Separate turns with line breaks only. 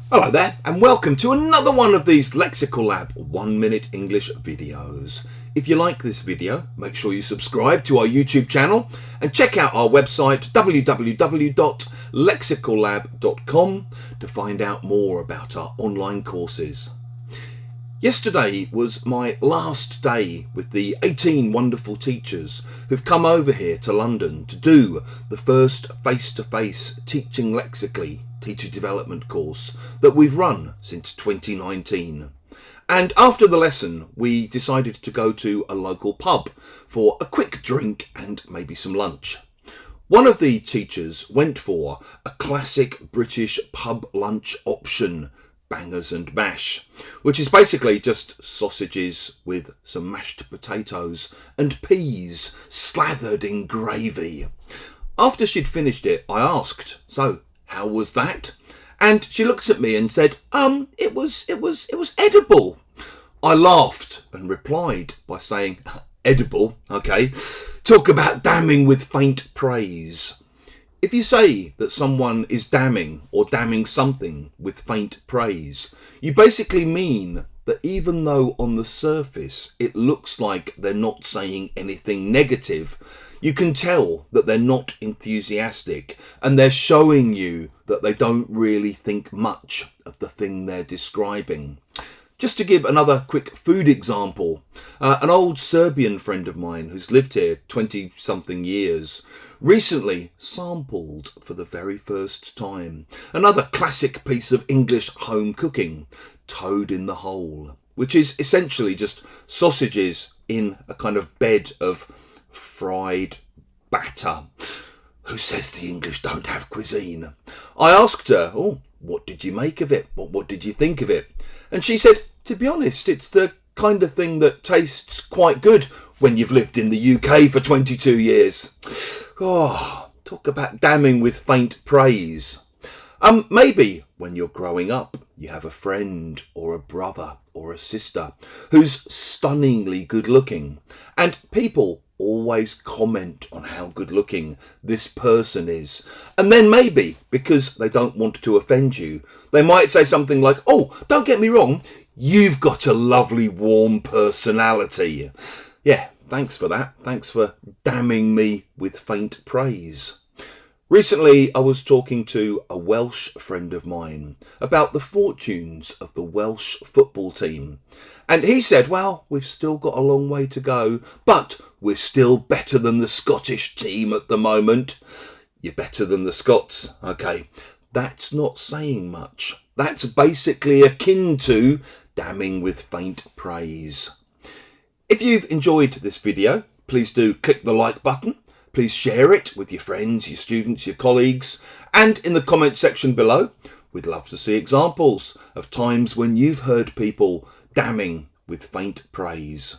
Hello there, and welcome to another one of these Lexical Lab 1 Minute English videos. If you like this video, make sure you subscribe to our YouTube channel and check out our website www.lexicallab.com to find out more about our online courses. Yesterday was my last day with the 18 wonderful teachers who've come over here to London to do the first face-to-face Teaching Lexically teacher development course that we've run since 2019. And after the lesson, we decided to go to a local pub for a quick drink and maybe some lunch. One of the teachers went for a classic British pub lunch option, bangers and mash, which is basically just sausages with some mashed potatoes and peas slathered in gravy. After she'd finished it, I asked, "So, how was that?" And she looked at me and said, it was edible." I laughed and replied by saying, "Edible, okay. Talk about damning with faint praise." If you say that someone is damning or damning something with faint praise, you basically mean that even though on the surface it looks like they're not saying anything negative, you can tell that they're not enthusiastic and they're showing you that they don't really think much of the thing they're describing. Just to give another quick food example, an old Serbian friend of mine who's lived here 20-something years recently sampled for the very first time another classic piece of English home cooking, toad in the hole, which is essentially just sausages in a kind of bed of fried batter. Who says the English don't have cuisine? I asked her, what did you make of it? What did you think of it? And she said, to be honest, it's the kind of thing that tastes quite good when you've lived in the UK for 22 years. Talk about damning with faint praise. Maybe when you're growing up, you have a friend or a brother or a sister who's stunningly good looking, and people always comment on how good looking this person is. And then maybe, because they don't want to offend you, they might say something like, don't get me wrong, you've got a lovely warm personality. Yeah, thanks for that. Thanks for damning me with faint praise. Recently, I was talking to a Welsh friend of mine about the fortunes of the Welsh football team. And he said, well, we've still got a long way to go, but we're still better than the Scottish team at the moment. You're better than the Scots. Okay, that's not saying much. That's basically akin to damning with faint praise. If you've enjoyed this video, please do click the like button. Please share it with your friends, your students, your colleagues, and in the comment section below, we'd love to see examples of times when you've heard people damning with faint praise.